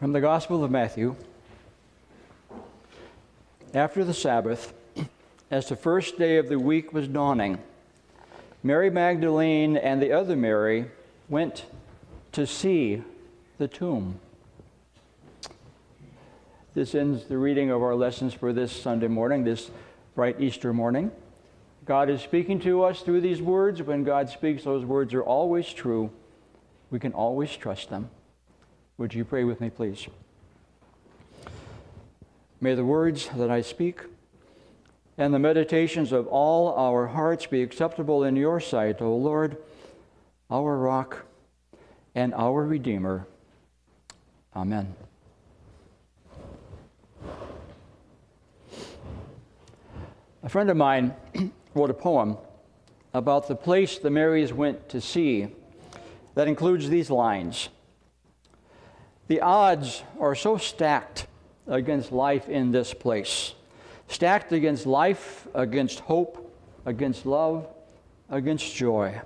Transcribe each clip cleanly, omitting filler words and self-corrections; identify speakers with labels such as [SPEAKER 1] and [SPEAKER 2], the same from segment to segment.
[SPEAKER 1] From the Gospel of Matthew. After the Sabbath, as the first day of the week was dawning, Mary Magdalene and the other Mary went to see the tomb. This ends the reading of our lessons for this Sunday morning, this bright Easter morning. God is speaking to us through these words. When God speaks, those words are always true. We can always trust them. Would you pray with me, please? May the words that I speak and the meditations of all our hearts be acceptable in your sight, O Lord, our rock and our Redeemer. Amen. A friend of mine wrote a poem about the place the Marys went to see that includes these lines. The odds are so stacked against life in this place. Stacked against life, against hope, against love, against joy.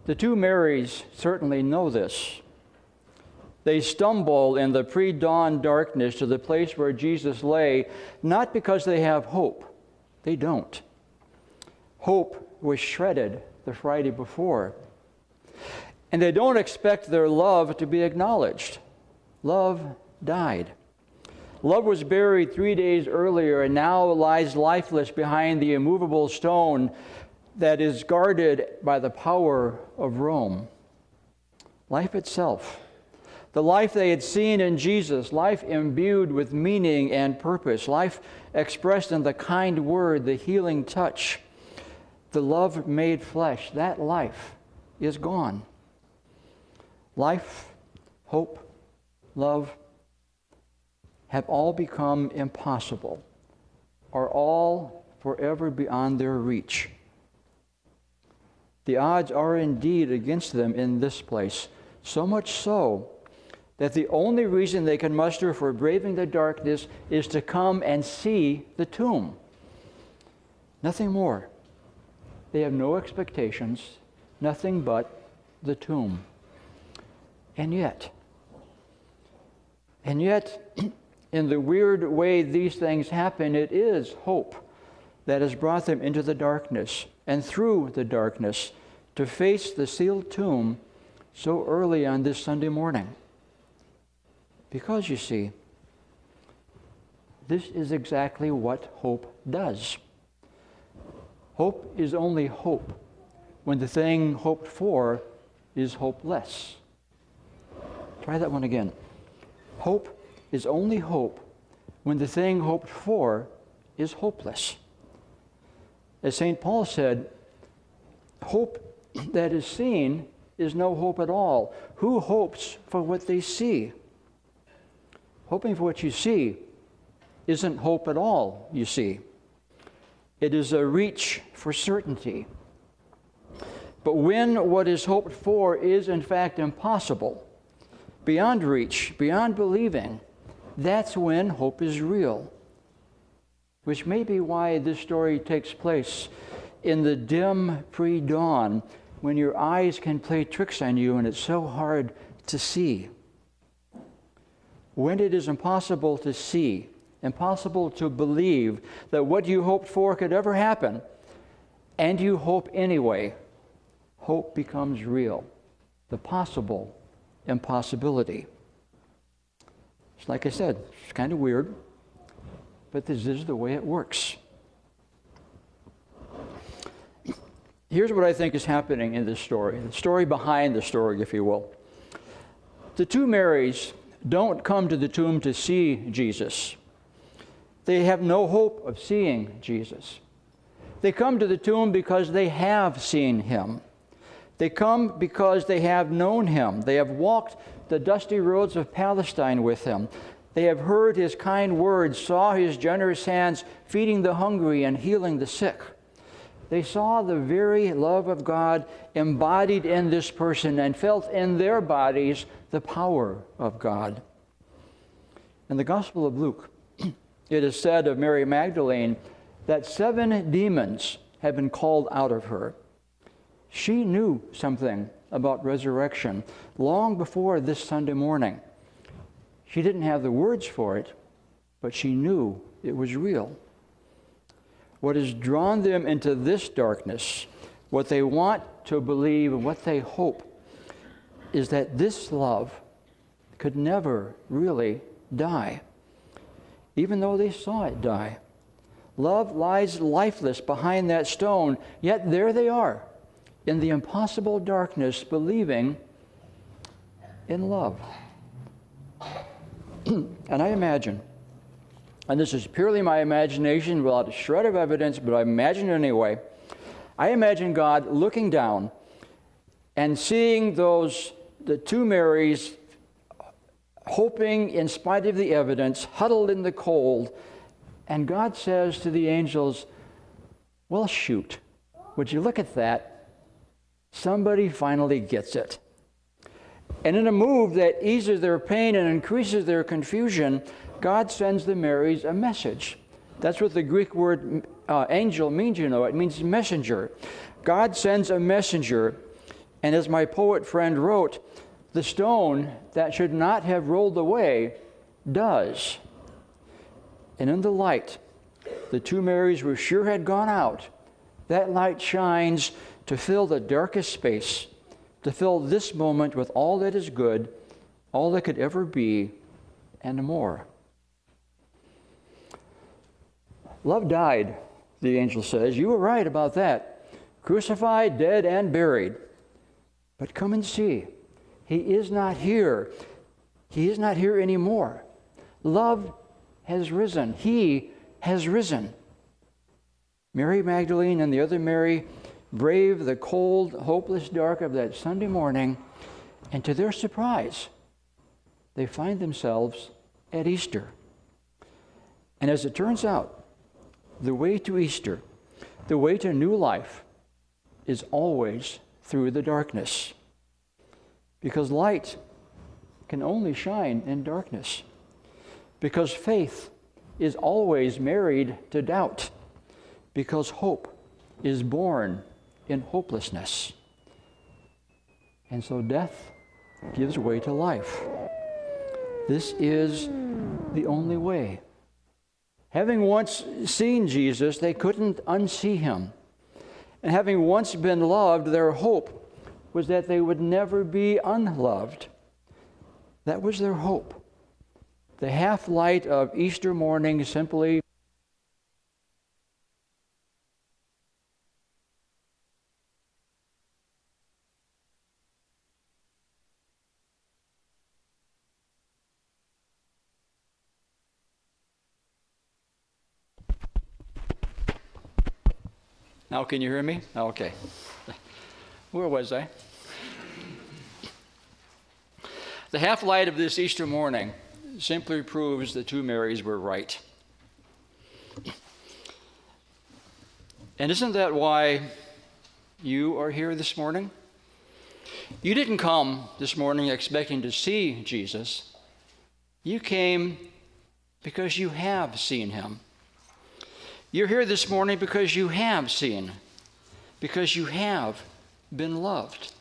[SPEAKER 1] The two Marys certainly know this. They stumble in the pre-dawn darkness to the place where Jesus lay, not because they have hope. They don't. Hope was shredded the Friday before. And they don't expect their love to be acknowledged. Love died. Love was buried 3 days earlier and now lies lifeless behind the immovable stone that is guarded by the power of Rome. Life itself, the life they had seen in Jesus, life imbued with meaning and purpose, life expressed in the kind word, the healing touch, the love made flesh, that life is gone. Life, hope, love have all become impossible, are all forever beyond their reach. The odds are indeed against them in this place, so much so that the only reason they can muster for braving the darkness is to come and see the tomb. Nothing more. They have no expectations, nothing but the tomb. And yet, in the weird way these things happen, it is hope that has brought them into the darkness and through the darkness to face the sealed tomb so early on this Sunday morning. Because, you see, this is exactly what hope does. Hope is only hope when the thing hoped for is hopeless. Try that one again. Hope is only hope when the thing hoped for is hopeless. As St. Paul said, hope that is seen is no hope at all. Who hopes for what they see? Hoping for what you see isn't hope at all, you see. It is a reach for certainty. But when what is hoped for is in fact impossible, beyond reach, beyond believing, that's when hope is real. Which may be why this story takes place in the dim pre-dawn, when your eyes can play tricks on you and it's so hard to see. When it is impossible to see, impossible to believe that what you hoped for could ever happen, and you hope anyway, hope becomes real. The possible impossibility. It's like I said, it's kind of weird, but this is the way it works. Here's what I think is happening in this story, the story behind the story, if you will. The two Marys don't come to the tomb to see Jesus. They have no hope of seeing Jesus. They come to the tomb because they have seen him. They come because they have known him. They have walked the dusty roads of Palestine with him. They have heard his kind words, saw his generous hands feeding the hungry and healing the sick. They saw the very love of God embodied in this person and felt in their bodies the power of God. In the Gospel of Luke, it is said of Mary Magdalene that 7 demons had been called out of her. She knew something about resurrection long before this Sunday morning. She didn't have the words for it, but she knew it was real. What has drawn them into this darkness, what they want to believe and what they hope, is that this love could never really die, even though they saw it die. Love lies lifeless behind that stone, yet there they are, in the impossible darkness, believing in love. And I imagine, and this is purely my imagination without a shred of evidence, but I imagine it anyway, I imagine God looking down and seeing the two Marys, hoping in spite of the evidence, huddled in the cold, and God says to the angels, well, shoot, would you look at that? Somebody finally gets it. And in a move that eases their pain and increases their confusion, God sends the Marys a message. That's what the Greek word angel means, you know. It means messenger. God sends a messenger, and as my poet friend wrote, the stone that should not have rolled away does. And in the light, the two Marys were sure had gone out. That light shines to fill the darkest space, to fill this moment with all that is good, all that could ever be, and more. Love died, the angel says. You were right about that. Crucified, dead, and buried. But come and see. He is not here. He is not here anymore. Love has risen. He has risen. Mary Magdalene and the other Mary brave the cold, hopeless dark of that Sunday morning, and to their surprise, they find themselves at Easter. And as it turns out, the way to Easter, the way to new life, is always through the darkness. Because light can only shine in darkness. Because faith is always married to doubt. Because hope is born in hopelessness. And so death gives way to life. This is the only way. Having once seen Jesus, they couldn't unsee him. And having once been loved, their hope was that they would never be unloved. That was their hope. The half-light of Easter morning simply Now can you hear me? Okay. Where was I? The half-light of this Easter morning simply proves the two Marys were right. And isn't that why you are here this morning? You didn't come this morning expecting to see Jesus. You came because you have seen him. You're here this morning because you have seen, because you have been loved.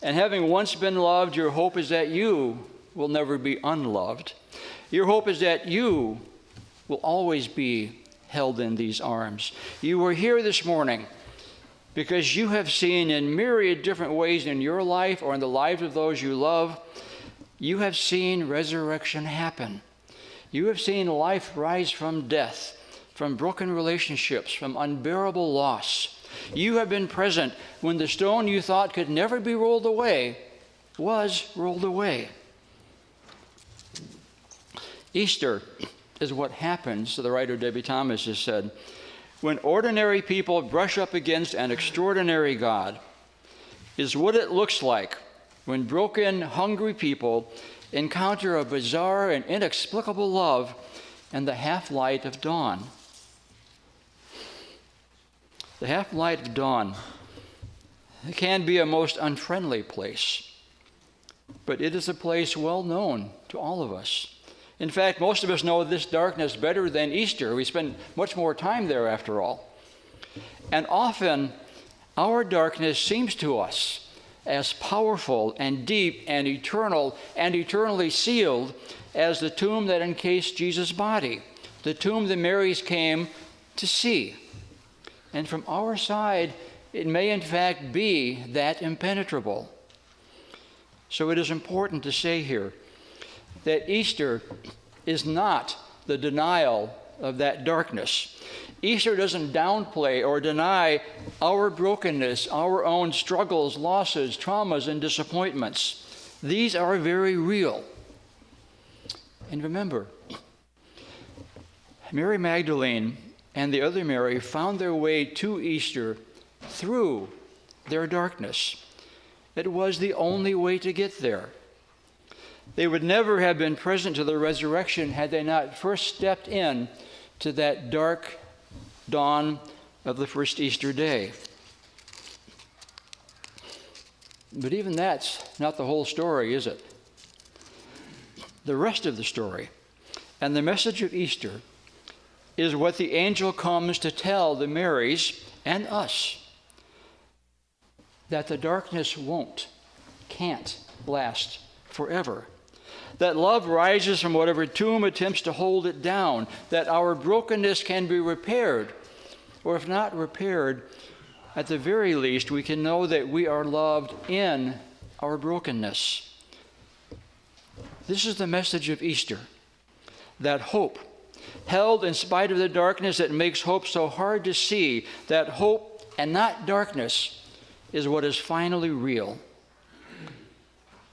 [SPEAKER 1] And having once been loved, your hope is that you will never be unloved. Your hope is that you will always be held in these arms. You are here this morning because you have seen in myriad different ways in your life or in the lives of those you love, you have seen resurrection happen. You have seen life rise from death, from broken relationships, from unbearable loss. You have been present when the stone you thought could never be rolled away was rolled away. Easter is what happens, the writer Debbie Thomas has said, when ordinary people brush up against an extraordinary God, is what it looks like when broken, hungry people encounter a bizarre and inexplicable love and the half-light of dawn. The half-light of dawn can be a most unfriendly place, but it is a place well known to all of us. In fact, most of us know this darkness better than Easter. We spend much more time there after all. And often, our darkness seems to us as powerful and deep and eternal and eternally sealed as the tomb that encased Jesus' body, the tomb the Marys came to see. And from our side, it may in fact be that impenetrable. So it is important to say here that Easter is not the denial of that darkness. Easter doesn't downplay or deny our brokenness, our own struggles, losses, traumas, and disappointments. These are very real. And remember, Mary Magdalene and the other Mary found their way to Easter through their darkness. It was the only way to get there. They would never have been present to the resurrection had they not first stepped in to that dark dawn of the first Easter day. But even that's not the whole story, is it? The rest of the story and the message of Easter is what the angel comes to tell the Marys and us, that the darkness can't last forever. That love rises from whatever tomb attempts to hold it down, that our brokenness can be repaired, or if not repaired, at the very least, we can know that we are loved in our brokenness. This is the message of Easter, that hope, held in spite of the darkness that makes hope so hard to see, that hope and not darkness is what is finally real.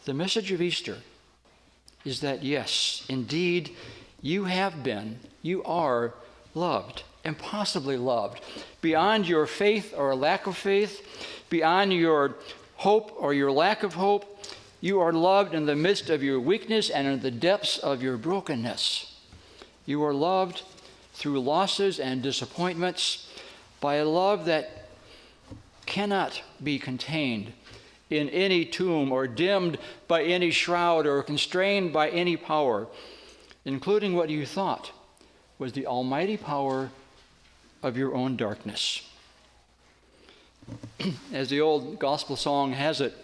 [SPEAKER 1] The message of Easter is that, yes, indeed, you are loved, impossibly loved, beyond your faith or lack of faith, beyond your hope or your lack of hope. You are loved in the midst of your weakness and in the depths of your brokenness. You are loved through losses and disappointments by a love that cannot be contained in any tomb or dimmed by any shroud or constrained by any power, including what you thought was the almighty power of your own darkness. As the old gospel song has it,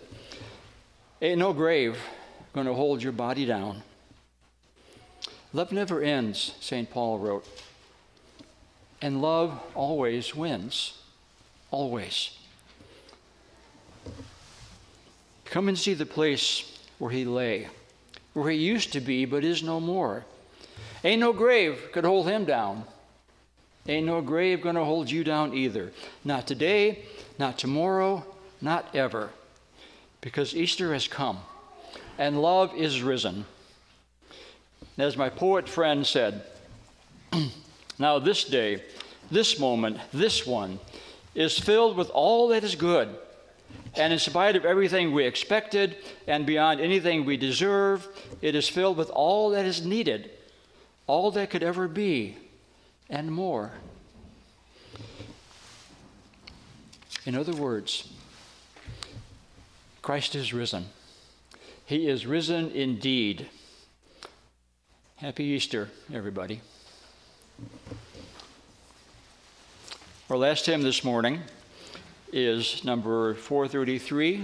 [SPEAKER 1] ain't no grave going to hold your body down. Love never ends, St. Paul wrote, and love always wins, always. Come and see the place where he lay, where he used to be but is no more. Ain't no grave could hold him down. Ain't no grave going to hold you down either. Not today, not tomorrow, not ever. Because Easter has come and love is risen. As my poet friend said, now this day, this moment, this one is filled with all that is good. And in spite of everything we expected and beyond anything we deserve, it is filled with all that is needed, all that could ever be, and more. In other words, Christ is risen. He is risen indeed. Happy Easter, everybody. Our last hymn this morning is number 433,